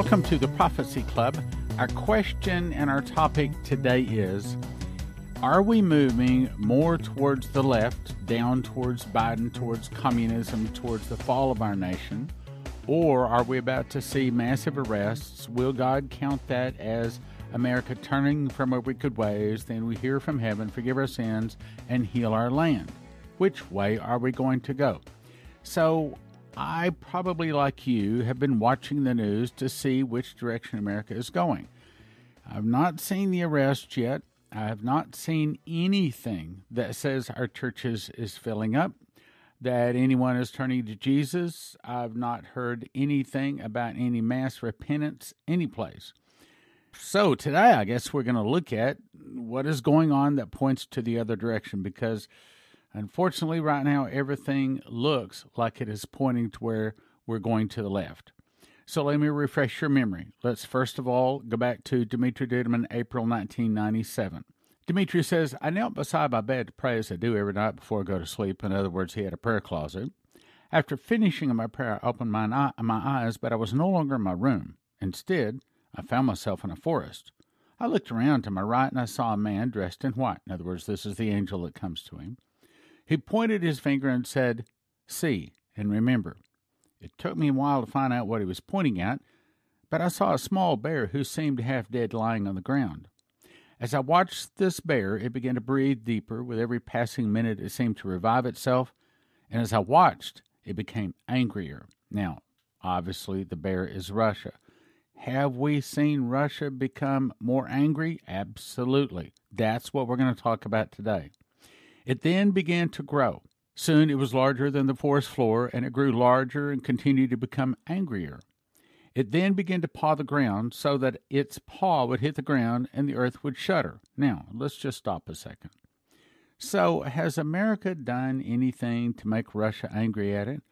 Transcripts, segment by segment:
Welcome to the Prophecy Club. Our question and our topic today is, are we moving more towards the left, down towards Biden, towards communism, towards the fall of our nation? Or are we about to see massive arrests? Will God count that as America turning from our wicked ways? Then we hear from heaven, forgive our sins, and heal our land. Which way are we going to go? So I probably, like you, have been watching the news to see which direction America is going. I've not seen the arrest yet. I have not seen anything that says our churches is filling up, that anyone is turning to Jesus. I've not heard anything about any mass repentance anyplace. So today, I guess we're going to look at what is going on that points to the other direction, because unfortunately, right now, everything looks like it is pointing to where we're going to the left. So let me refresh your memory. Let's first of all go back to Dimitri Duduman, April 1997. Dimitri says, I knelt beside my bed to pray as I do every night before I go to sleep. In other words, he had a prayer closet. After finishing my prayer, I opened my eyes, but I was no longer in my room. Instead, I found myself in a forest. I looked around to my right, and I saw a man dressed in white. In other words, this is the angel that comes to him. He pointed his finger and said, see and remember. It took me a while to find out what he was pointing at, but I saw a small bear who seemed half dead lying on the ground. As I watched this bear, it began to breathe deeper. With every passing minute, it seemed to revive itself, and as I watched, it became angrier. Now, obviously, the bear is Russia. Have we seen Russia become more angry? Absolutely. That's what we're going to talk about today. It then began to grow. Soon it was larger than the forest floor, and it grew larger and continued to become angrier. It then began to paw the ground so that its paw would hit the ground and the earth would shudder. Now, let's just stop a second. So, has America done anything to make Russia angry at it?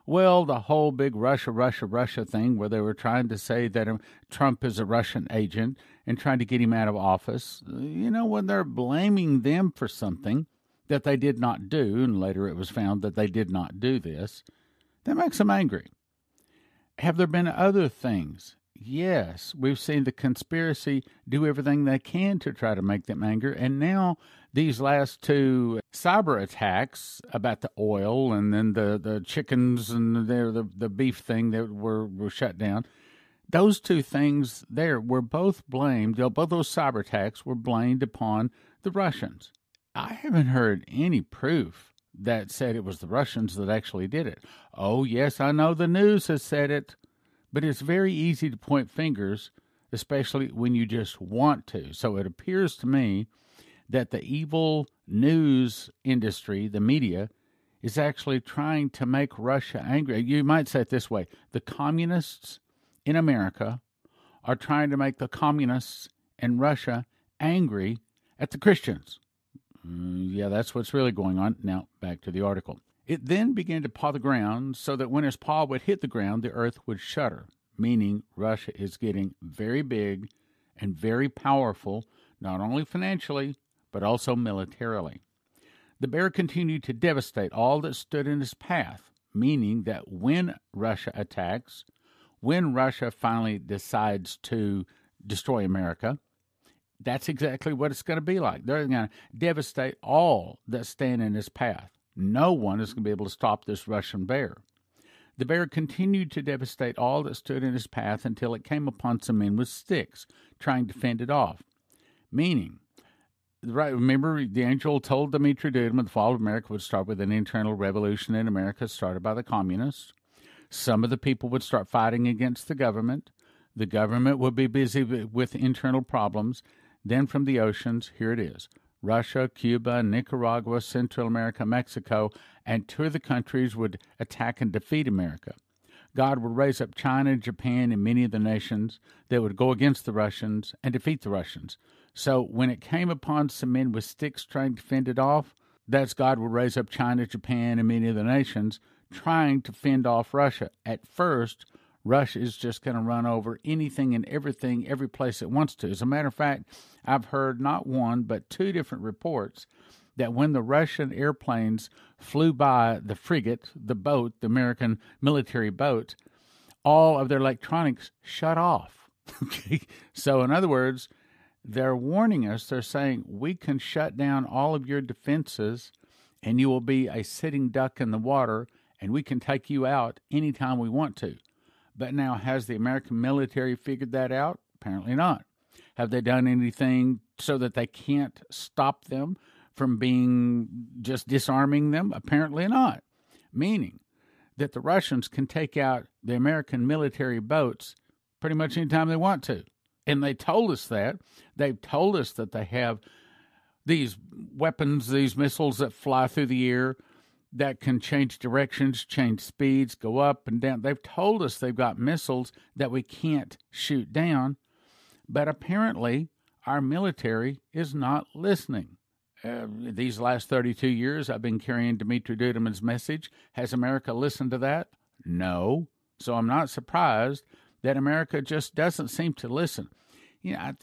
Well, the whole big Russia thing where they were trying to say that Trump is a Russian agent and trying to get him out of office, when they're blaming them for something that they did not do, and later it was found that they did not do this, that makes them angry. Have there been other things? Yes, we've seen the conspiracy do everything they can to try to make them angry, and now these last two cyber attacks about the oil and then the chickens and the beef thing that were shut down, those two things there were both blamed, both those cyber attacks were blamed upon the Russians. I haven't heard any proof that said it was the Russians that actually did it. Oh, yes, I know the news has said it, but it's very easy to point fingers, especially when you just want to. So it appears to me that the evil news industry, the media, is actually trying to make Russia angry. You might say it this way. The communists in America are trying to make the communists in Russia angry at the Christians. Yeah, that's what's really going on. Now, back to the article. It then began to paw the ground so that when his paw would hit the ground, the earth would shudder, meaning Russia is getting very big and very powerful, not only financially, but also militarily. The bear continued to devastate all that stood in his path, meaning that when Russia attacks, when Russia finally decides to destroy America, that's exactly what it's going to be like. They're going to devastate all that stand in his path. No one is going to be able to stop this Russian bear. The bear continued to devastate all that stood in his path until it came upon some men with sticks, trying to fend it off. Meaning, right? Remember, the angel told Dimitri Duduman the fall of America would start with an internal revolution in America started by the communists. Some of the people would start fighting against the government. The government would be busy with internal problems. Then from the oceans, here it is. Russia, Cuba, Nicaragua, Central America, Mexico, and two of the countries would attack and defeat America. God would raise up China, Japan, and many of the nations that would go against the Russians and defeat the Russians. So when it came upon some men with sticks trying to fend it off, that's God would raise up China, Japan, and many of the nations trying to fend off Russia. At first, Russia is just going to run over anything and everything, every place it wants to. As a matter of fact, I've heard not one, but two different reports that when the Russian airplanes flew by the frigate, the boat, the American military boat, all of their electronics shut off. Okay? So in other words, they're warning us. They're saying we can shut down all of your defenses and you will be a sitting duck in the water and we can take you out anytime we want to. But now, has the American military figured that out? Apparently not. Have they done anything so that they can't stop them from just disarming them? Apparently not. Meaning that the Russians can take out the American military boats pretty much anytime they want to. And they told us that. They've told us that they have these weapons, these missiles that fly through the air that can change directions, change speeds, go up and down. They've told us they've got missiles that we can't shoot down. But apparently, our military is not listening. These last 32 years, I've been carrying Dimitri Duduman's message. Has America listened to that? No. So I'm not surprised that America just doesn't seem to listen. You know,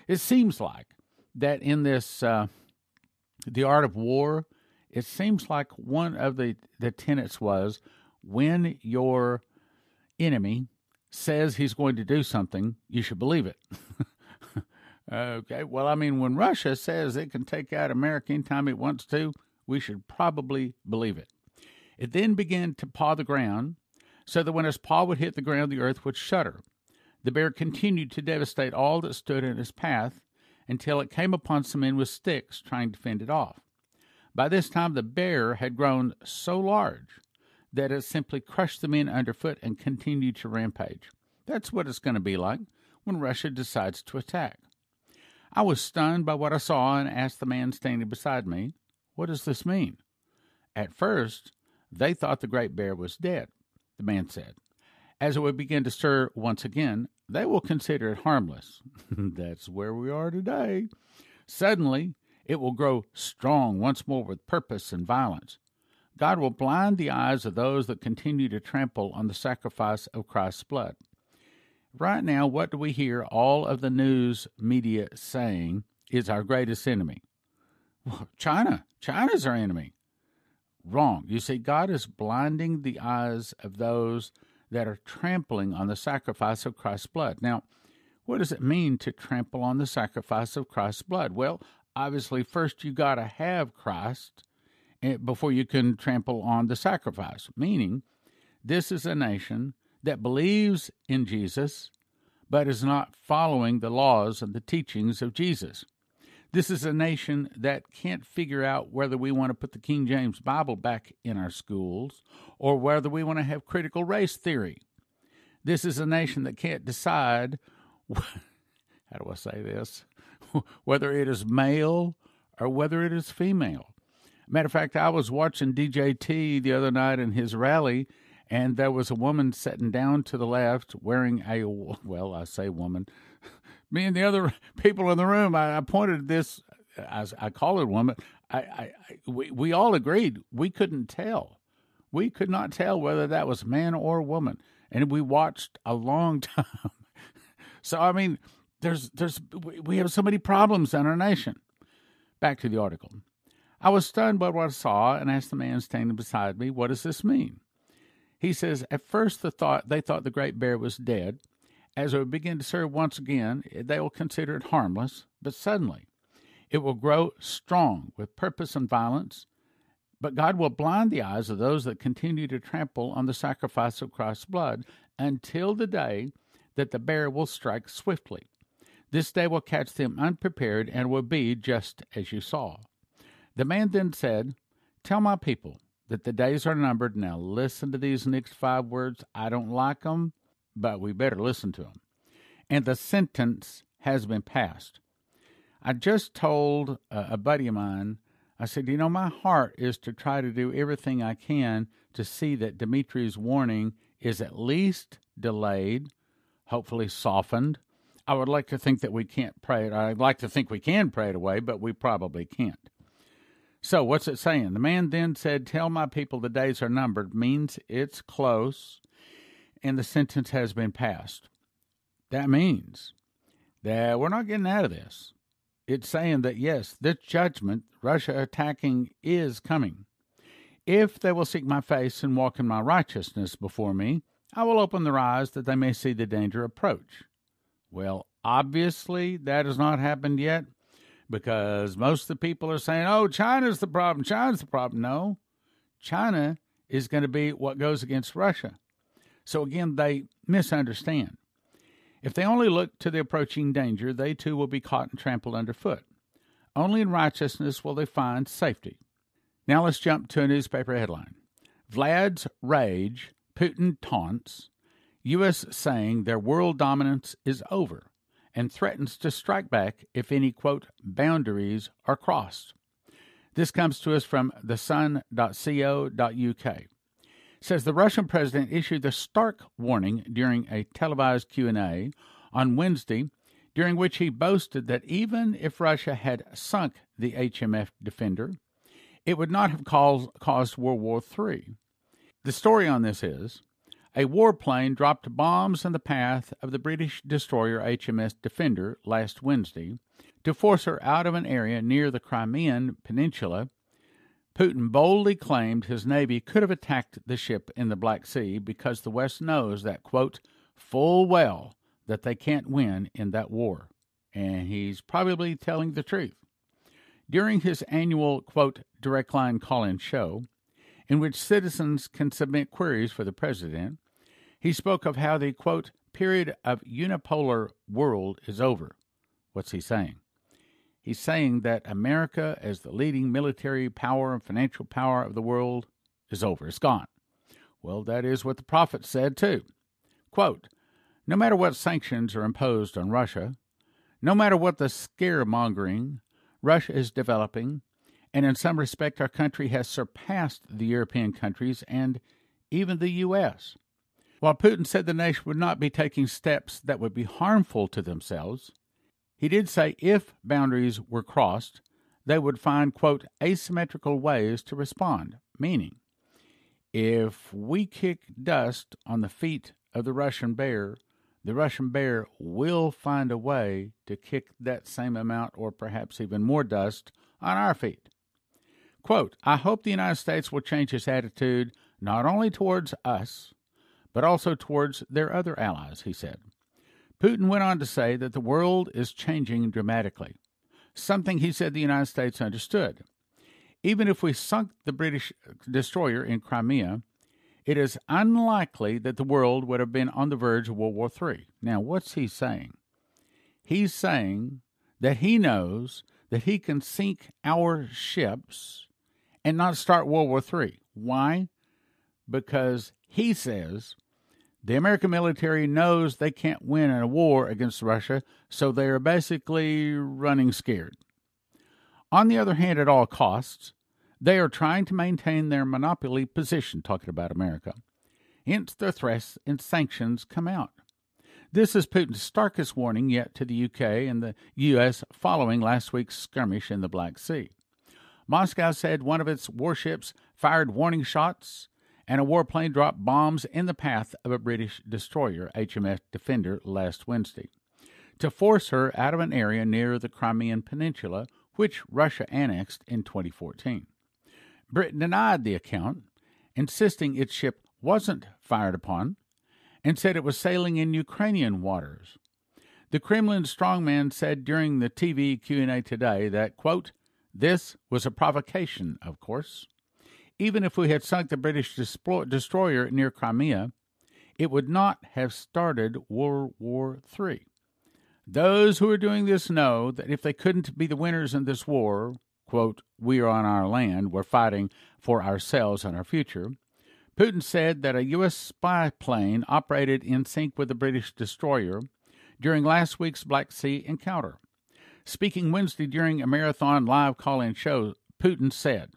it seems like that in this, The Art of War, it seems like one of the tenets was when your enemy says he's going to do something, you should believe it. Okay, well, I mean, when Russia says it can take out America anytime it wants to, we should probably believe it. It then began to paw the ground, so that when its paw would hit the ground, the earth would shudder. The bear continued to devastate all that stood in its path until it came upon some men with sticks trying to fend it off. By this time, the bear had grown so large that it simply crushed the men underfoot and continued to rampage. That's what it's going to be like when Russia decides to attack. I was stunned by what I saw and asked the man standing beside me, "What does this mean?" At first, they thought the great bear was dead, the man said. As it would begin to stir once again, they will consider it harmless. That's where we are today. Suddenly, it will grow strong once more with purpose and violence. God will blind the eyes of those that continue to trample on the sacrifice of Christ's blood. Right now, what do we hear all of the news media saying is our greatest enemy? Well, China. China's our enemy. Wrong. You see, God is blinding the eyes of those that are trampling on the sacrifice of Christ's blood. Now, what does it mean to trample on the sacrifice of Christ's blood? Well, obviously, first you got to have Christ before you can trample on the sacrifice, meaning this is a nation that believes in Jesus but is not following the laws and the teachings of Jesus. This is a nation that can't figure out whether we want to put the King James Bible back in our schools or whether we want to have critical race theory. This is a nation that can't decide, how do I say this, whether it is male or whether it is female. Matter of fact, I was watching DJT the other night in his rally, and there was a woman sitting down to the left wearing I say woman. Me and the other people in the room, I pointed this, I call it a woman. We all agreed we couldn't tell. We could not tell whether that was man or woman, and we watched a long time. So, I mean, we have so many problems in our nation. Back to the article. I was stunned by what I saw and asked the man standing beside me, "What does this mean?" He says, at first they thought the great bear was dead. As it would begin to serve once again, they will consider it harmless, but suddenly it will grow strong with purpose and violence. But God will blind the eyes of those that continue to trample on the sacrifice of Christ's blood until the day that the bear will strike swiftly. This day will catch them unprepared and will be just as you saw. The man then said, "Tell my people that the days are numbered." Now listen to these next 5 words. I don't like them, but we better listen to them. "And the sentence has been passed." I just told a buddy of mine, I said, my heart is to try to do everything I can to see that Dimitri's warning is at least delayed, hopefully softened. I would like to think that we can't pray it. I'd like to think we can pray it away, but we probably can't. So what's it saying? The man then said, "Tell my people the days are numbered," means it's close, and the sentence has been passed. That means that we're not getting out of this. It's saying that, yes, this judgment, Russia attacking, is coming. If they will seek my face and walk in my righteousness before me, I will open their eyes that they may see the danger approach. Well, obviously, that has not happened yet because most of the people are saying, oh, China's the problem, China's the problem. No, China is going to be what goes against Russia. So again, they misunderstand. If they only look to the approaching danger, they too will be caught and trampled underfoot. Only in righteousness will they find safety. Now let's jump to a newspaper headline. Vlad's rage, Putin taunts, U.S. saying their world dominance is over and threatens to strike back if any, quote, boundaries are crossed. This comes to us from thesun.co.uk. It says the Russian president issued a stark warning during a televised Q&A on Wednesday, during which he boasted that even if Russia had sunk the HMS Defender, it would not have caused World War III. The story on this is, a warplane dropped bombs in the path of the British destroyer HMS Defender last Wednesday to force her out of an area near the Crimean Peninsula. Putin boldly claimed his Navy could have attacked the ship in the Black Sea because the West knows that, quote, full well that they can't win in that war. And he's probably telling the truth. During his annual, quote, direct line call-in show, in which citizens can submit queries for the president, he spoke of how the, quote, period of unipolar world is over. What's he saying? He's saying that America, as the leading military power and financial power of the world, is over. It's gone. Well, that is what the prophet said, too. Quote, no matter what sanctions are imposed on Russia, no matter what the scaremongering Russia is developing, and in some respect our country has surpassed the European countries and even the U.S. While Putin said the nation would not be taking steps that would be harmful to themselves, he did say if boundaries were crossed, they would find, quote, asymmetrical ways to respond, meaning, if we kick dust on the feet of the Russian bear will find a way to kick that same amount or perhaps even more dust on our feet. Quote, I hope the United States will change its attitude not only towards us, but also towards their other allies, he said. Putin went on to say that the world is changing dramatically, something he said the United States understood. Even if we sunk the British destroyer in Crimea, it is unlikely that the world would have been on the verge of World War III. Now, what's he saying? He's saying that he knows that he can sink our ships and not start World War III. Why? Because he says the American military knows they can't win in a war against Russia, so they are basically running scared. On the other hand, at all costs, they are trying to maintain their monopoly position, talking about America. Hence, their threats and sanctions come out. This is Putin's starkest warning yet to the UK and the US following last week's skirmish in the Black Sea. Moscow said one of its warships fired warning shots and a warplane dropped bombs in the path of a British destroyer, HMS Defender, last Wednesday, to force her out of an area near the Crimean Peninsula, which Russia annexed in 2014. Britain denied the account, insisting its ship wasn't fired upon, and said it was sailing in Ukrainian waters. The Kremlin strongman said during the TV Q&A today that, quote, this was a provocation, of course. Even if we had sunk the British destroyer near Crimea, it would not have started World War III. Those who are doing this know that if they couldn't be the winners in this war, quote, we are on our land, we're fighting for ourselves and our future. Putin said that a U.S. spy plane operated in sync with the British destroyer during last week's Black Sea encounter. Speaking Wednesday during a marathon live call-in show, Putin said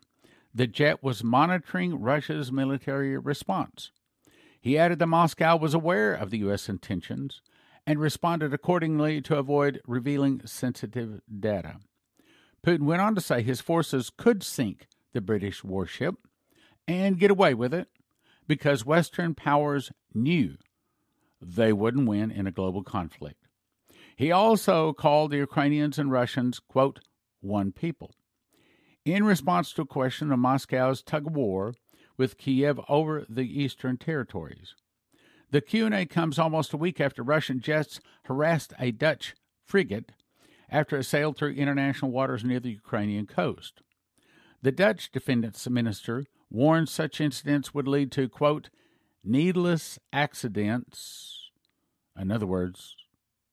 the jet was monitoring Russia's military response. He added that Moscow was aware of the U.S. intentions and responded accordingly to avoid revealing sensitive data. Putin went on to say his forces could sink the British warship and get away with it because Western powers knew they wouldn't win in a global conflict. He also called the Ukrainians and Russians, quote, one people. In response to a question of Moscow's tug-of-war with Kiev over the eastern territories, The Q&A comes almost a week after Russian jets harassed a Dutch frigate after it sailed through international waters near the Ukrainian coast. The Dutch defense minister warned such incidents would lead to, quote, needless accidents. In other words,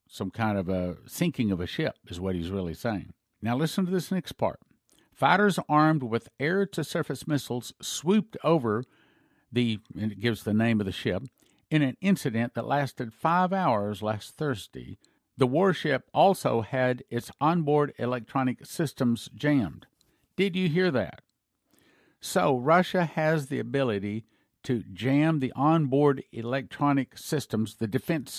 some kind of a sinking of a ship is what he's really saying. Now listen to this next part. Fighters armed with air-to-surface missiles swooped over and it gives the name of the ship, in an incident that lasted 5 hours last Thursday. The warship also had its onboard electronic systems jammed. Did you hear that? So Russia has the ability to jam the onboard electronic systems, the defense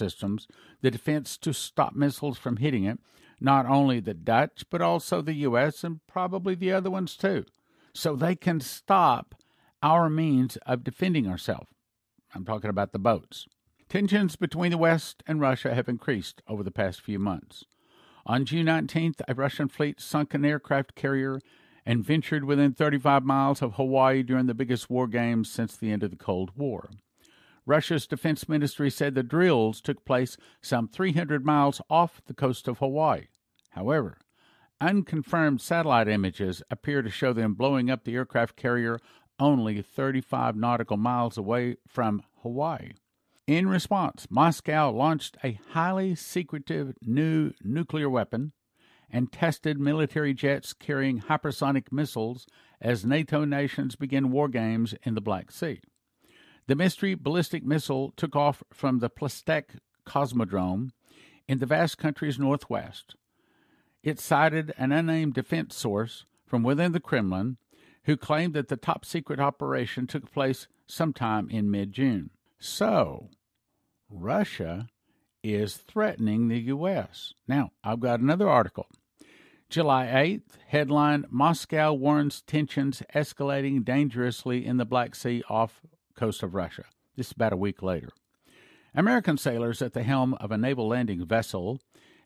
to stop missiles from hitting it, not only the Dutch, but also the U.S. and probably the other ones too. So they can stop our means of defending ourselves. I'm talking about the boats. Tensions between the West and Russia have increased over the past few months. On June 19th, a Russian fleet sunk an aircraft carrier and ventured within 35 miles of Hawaii during the biggest war games since the end of the Cold War. Russia's defense ministry said the drills took place some 300 miles off the coast of Hawaii. However, unconfirmed satellite images appear to show them blowing up the aircraft carrier only 35 nautical miles away from Hawaii. In response, Moscow launched a highly secretive new nuclear weapon and tested military jets carrying hypersonic missiles as NATO nations begin war games in the Black Sea. The mystery ballistic missile took off from the Plastek Cosmodrome in the vast country's northwest. It cited an unnamed defense source from within the Kremlin who claimed that the top-secret operation took place sometime in mid-June. So, Russia is threatening the U.S. Now, I've got another article. July 8th, headline, Moscow warns tensions escalating dangerously in the Black Sea off coast of Russia. This is about a week later. American sailors at the helm of a naval landing vessel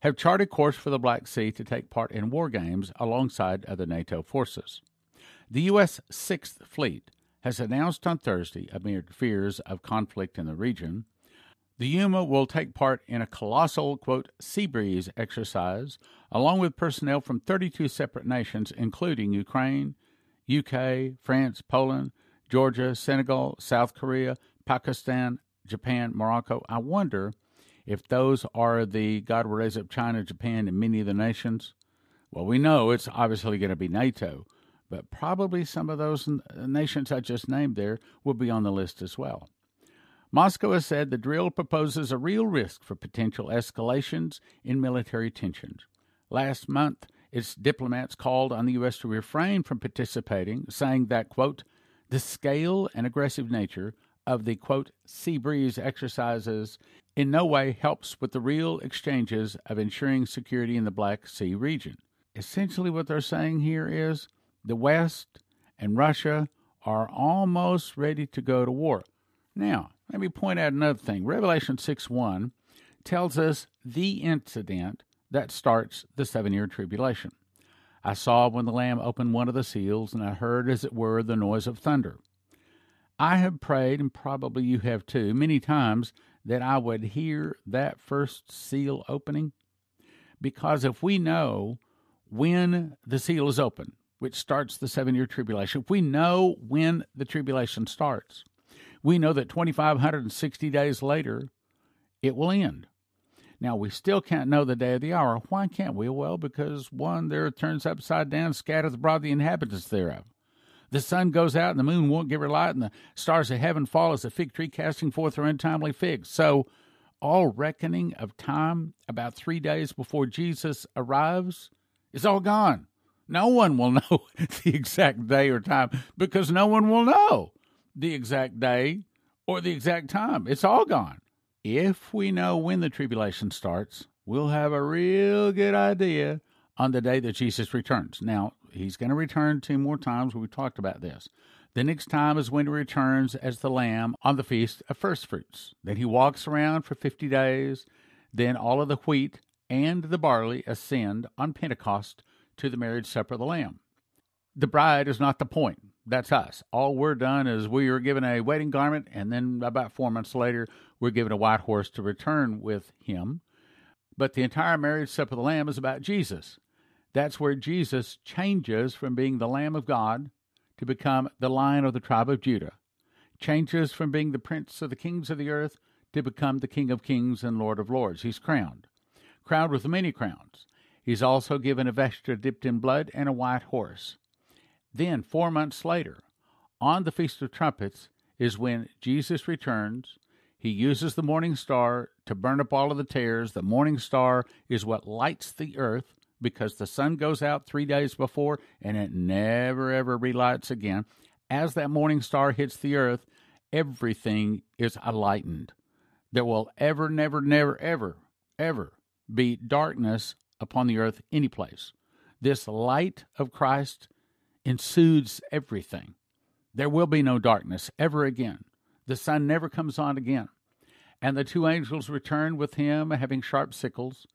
have charted course for the Black Sea to take part in war games alongside other NATO forces. The U.S. Sixth Fleet has announced on Thursday, amid fears of conflict in the region, the UMA will take part in a colossal, quote, sea breeze exercise, along with personnel from 32 separate nations, including Ukraine, UK, France, Poland, Georgia, Senegal, South Korea, Pakistan, Japan, Morocco. I wonder if those are the God will raise up China, Japan, and many of the nations. Well, we know it's obviously going to be NATO, but probably some of those nations I just named there will be on the list as well. Moscow has said the drill proposes a real risk for potential escalations in military tensions. Last month, its diplomats called on the U.S. to refrain from participating, saying that, quote, the scale and aggressive nature of the, quote, sea breeze exercises in no way helps with the real exchanges of ensuring security in the Black Sea region. Essentially what they're saying here is the West and Russia are almost ready to go to war. Now, let me point out another thing. Revelation 6:1 tells us the incident that starts the 7-year tribulation. I saw when the Lamb opened one of the seals, and I heard, as it were, the noise of thunder. I have prayed, and probably you have too, many times that I would hear that first seal opening, because if we know when the seal is open, which starts the 7-year tribulation, if we know when the tribulation starts, we know that 2,560 days later, it will end. Now, we still can't know the day or the hour. Why can't we? Well, because one, there turns upside down, scattereth abroad the inhabitants thereof. The sun goes out, and the moon won't give her light, and the stars of heaven fall as a fig tree casting forth her untimely figs. So, all reckoning of time about 3 days before Jesus arrives is all gone. No one will know the exact day or time, because no one will know the exact day or the exact time. It's all gone. If we know when the tribulation starts, we'll have a real good idea on the day that Jesus returns. Now, he's going to return 2 more times. We've talked about this. The next time is when he returns as the Lamb on the Feast of First Fruits. Then he walks around for 50 days. Then all of the wheat and the barley ascend on Pentecost to the marriage supper of the Lamb. The bride is not the point. That's us. All we're done is we are given a wedding garment, and then about 4 months later, we're given a white horse to return with him. But the entire marriage supper of the Lamb is about Jesus. That's where Jesus changes from being the Lamb of God to become the Lion of the tribe of Judah. Changes from being the Prince of the kings of the earth to become the King of kings and Lord of lords. He's crowned with many crowns. He's also given a vesture dipped in blood and a white horse. Then, 4 months later, on the Feast of Trumpets, is when Jesus returns. He uses the morning star to burn up all of the tares. The morning star is what lights the earth, because the sun goes out 3 days before, and it never, ever relights again. As that morning star hits the earth, everything is enlightened. There will ever, never, never, ever, ever be darkness upon the earth any place. This light of Christ ensues everything. There will be no darkness ever again. The sun never comes on again. And the two angels return with him, having sharp sickles.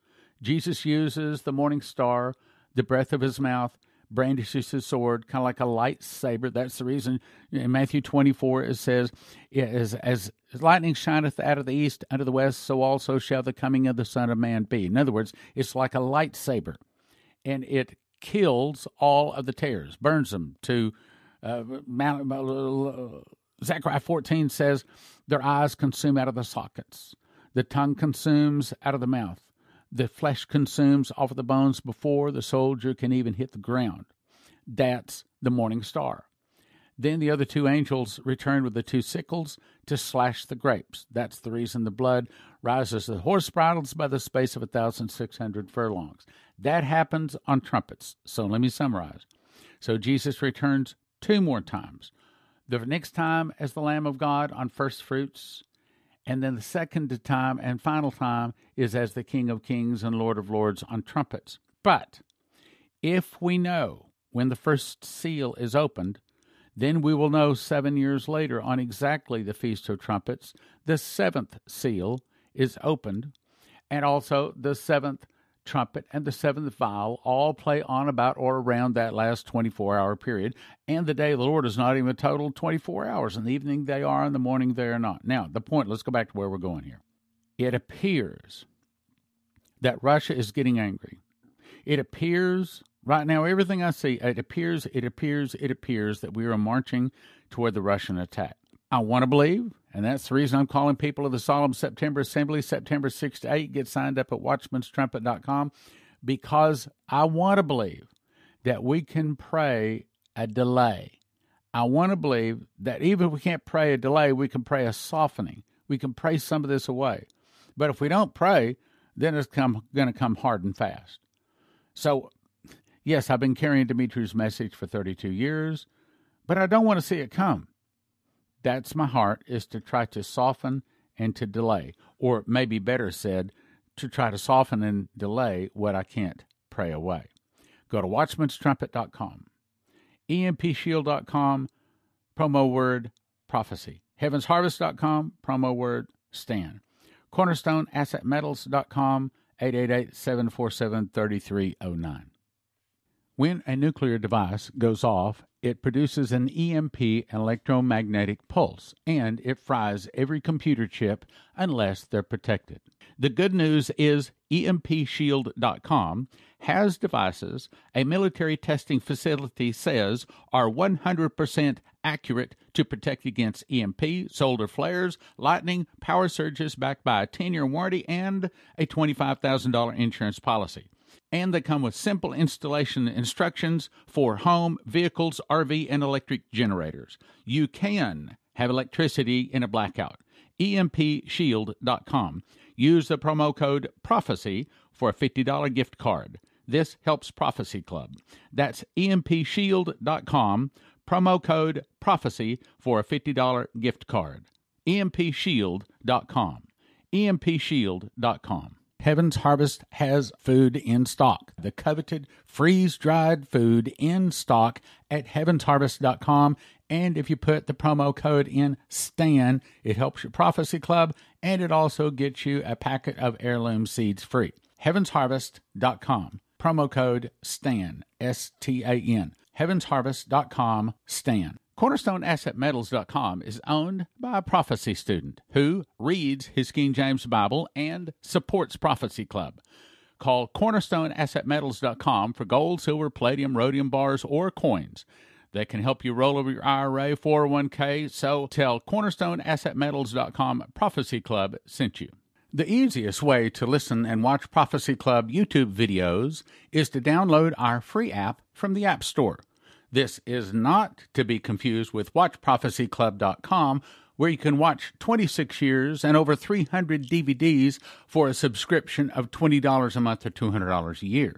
Jesus uses the morning star, the breath of his mouth, brandishes his sword, kind of like a lightsaber. That's the reason in Matthew 24 it says, as lightning shineth out of the east unto the west, so also shall the coming of the Son of Man be. In other words, it's like a lightsaber, and it kills all of the tares, burns them to Zechariah 14 says, their eyes consume out of the sockets. The tongue consumes out of the mouth. The flesh consumes off of the bones before the soldier can even hit the ground. That's the morning star. Then the other two angels return with the two sickles to slash the grapes. That's the reason the blood rises to the horse bridles by the space of 1,600 furlongs. That happens on trumpets. So let me summarize. So Jesus returns 2 more times. The next time as the Lamb of God on first fruits, and then the second time and final time is as the King of Kings and Lord of Lords on trumpets. But if we know when the first seal is opened, then we will know 7 years later on exactly the Feast of Trumpets, the 7th seal is opened, and also the 7th trumpet and the 7th vial all play on about or around that last 24-hour period. And the day of the Lord is not even a total 24 hours. In the evening they are, in the morning they are not. Now, the point, let's go back to where we're going here. It appears that Russia is getting angry. It appears, right now, everything I see, it appears that we are marching toward the Russian attack. I want to believe, and that's the reason I'm calling people of the Solemn September Assembly, September 6 to 8. Get signed up at watchmanstrumpet.com, because I want to believe that we can pray a delay. I want to believe that even if we can't pray a delay, we can pray a softening. We can pray some of this away. But if we don't pray, then it's going to come hard and fast. So, yes, I've been carrying Dimitri's message for 32 years, but I don't want to see it come. That's my heart, is to try to soften and to delay, or maybe better said, to try to soften and delay what I can't pray away. Go to watchmanstrumpet.com, empshield.com, promo word prophecy, heavensharvest.com, promo word stand, cornerstoneassetmetals.com, 888-747-3309. When a nuclear device goes off, it produces an EMP, an electromagnetic pulse, and it fries every computer chip unless they're protected. The good news is EMPshield.com has devices a military testing facility says are 100% accurate to protect against EMP, solar flares, lightning, power surges, backed by a 10-year warranty and a $25,000 insurance policy. And they come with simple installation instructions for home, vehicles, RV, and electric generators. You can have electricity in a blackout. EMPshield.com. Use the promo code PROPHECY for a $50 gift card. This helps Prophecy Club. That's EMPshield.com. Promo code PROPHECY for a $50 gift card. EMPshield.com. EMPshield.com. Heaven's Harvest has food in stock. The coveted freeze-dried food in stock at heavensharvest.com. And if you put the promo code in STAN, it helps your Prophecy Club, and it also gets you a packet of heirloom seeds free. heavensharvest.com. Promo code STAN, S-T-A-N. HeavensHarvest.com, Stan. CornerstoneAssetMetals.com is owned by a prophecy student who reads his King James Bible and supports Prophecy Club. Call CornerstoneAssetMetals.com for gold, silver, palladium, rhodium bars, or coins. They can help you roll over your IRA, 401k, so tell CornerstoneAssetMetals.com Prophecy Club sent you. The easiest way to listen and watch Prophecy Club YouTube videos is to download our free app from the App Store. This is not to be confused with WatchProphecyClub.com, where you can watch 26 years and over 300 DVDs for a subscription of $20 a month or $200 a year.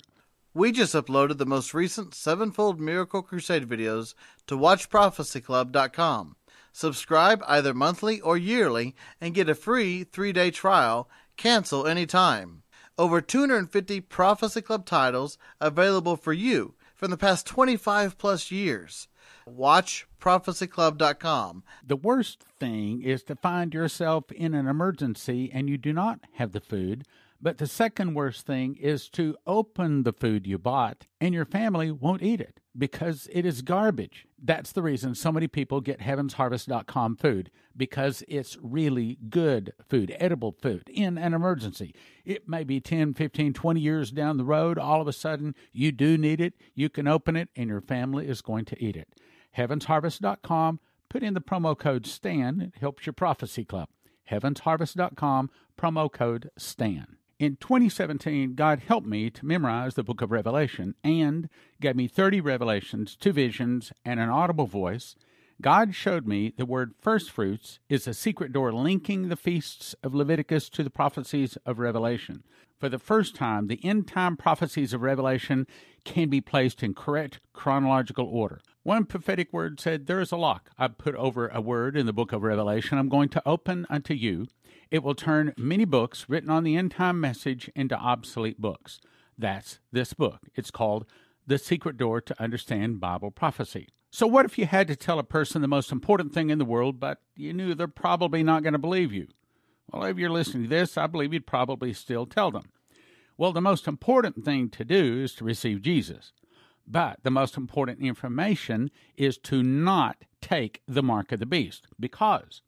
We just uploaded the most recent Sevenfold Miracle Crusade videos to WatchProphecyClub.com. Subscribe either monthly or yearly and get a free 3-day trial. Cancel anytime. Over 250 Prophecy Club titles available for you from the past 25 plus years. WatchProphecyClub.com. The worst thing is to find yourself in an emergency and you do not have the food. But the second worst thing is to open the food you bought and your family won't eat it because it is garbage. That's the reason so many people get HeavensHarvest.com food, because it's really good food, edible food in an emergency. It may be 10, 15, 20 years down the road. All of a sudden, you do need it. You can open it and your family is going to eat it. HeavensHarvest.com. Put in the promo code STAN. It helps your Prophecy Club. HeavensHarvest.com, promo code STAN. In 2017, God helped me to memorize the book of Revelation and gave me 30 revelations, 2 visions, and an audible voice. God showed me the word first fruits is a secret door linking the feasts of Leviticus to the prophecies of Revelation. For the first time, the end-time prophecies of Revelation can be placed in correct chronological order. One prophetic word said, "There is a lock I put over a word in the book of Revelation. I'm going to open unto you. It will turn many books written on the end-time message into obsolete books." That's this book. It's called The Secret Door to Understand Bible Prophecy. So what if you had to tell a person the most important thing in the world, but you knew they're probably not going to believe you? Well, if you're listening to this, I believe you'd probably still tell them. Well, the most important thing to do is to receive Jesus. But the most important information is to not take the mark of the beast, because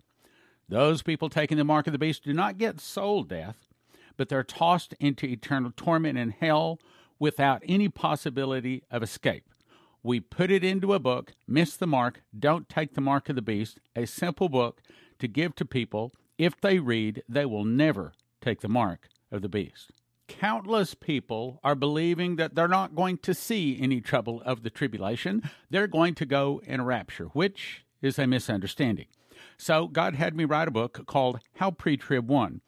those people taking the mark of the beast do not get soul death, but they're tossed into eternal torment in hell without any possibility of escape. We put it into a book, Miss the Mark, Don't Take the Mark of the Beast, a simple book to give to people. If they read, they will never take the mark of the beast. Countless people are believing that they're not going to see any trouble of the tribulation. They're going to go in a rapture, which is a misunderstanding. So God had me write a book called How Pre-Trib Won.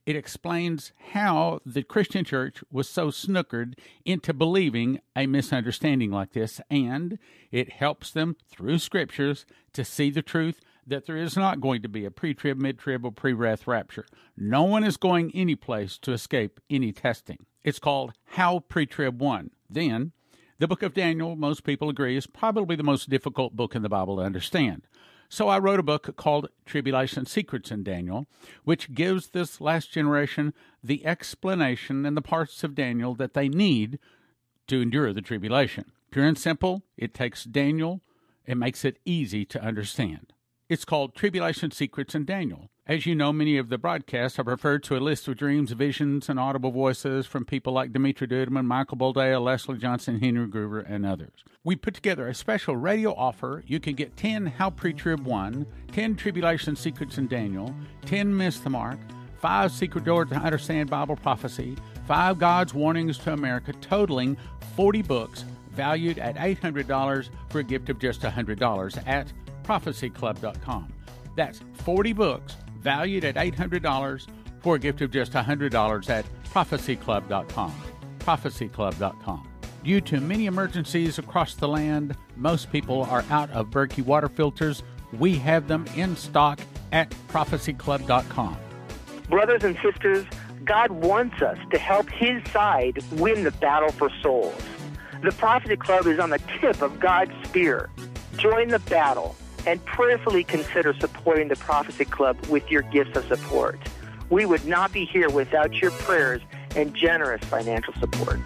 It explains how the Christian church was so snookered into believing a misunderstanding like this, and it helps them through scriptures to see the truth that there is not going to be a pre-trib, mid-trib, or pre-wrath rapture. No one is going any place to escape any testing. It's called How Pre-Trib Won. Then, the book of Daniel, most people agree, is probably the most difficult book in the Bible to understand. So I wrote a book called Tribulation Secrets in Daniel, which gives this last generation the explanation and the parts of Daniel that they need to endure the tribulation. Pure and simple, it takes Daniel and makes it easy to understand. It's called Tribulation Secrets in Daniel. As you know, many of the broadcasts have referred to a list of dreams, visions, and audible voices from people like Dimitri Duduman, Michael Boldea, Leslie Johnson, Henry Gruver, and others. We put together a special radio offer. You can get 10 How Pre-Trib Won, 10 Tribulation Secrets in Daniel, 10 Miss the Mark, 5 Secret Door to Understand Bible Prophecy, 5 God's Warnings to America, totaling 40 books valued at $800 for a gift of just $100 at prophecyclub.com. That's 40 books valued at $800 for a gift of just $100 at prophecyclub.com. prophecyclub.com. Due to many emergencies across the land, most people are out of Berkey water filters. We have them in stock at prophecyclub.com. Brothers and sisters, God wants us to help His side win the battle for souls. The Prophecy Club is on the tip of God's spear. Join the battle and prayerfully consider supporting the Prophecy Club with your gifts of support. We would not be here without your prayers and generous financial support.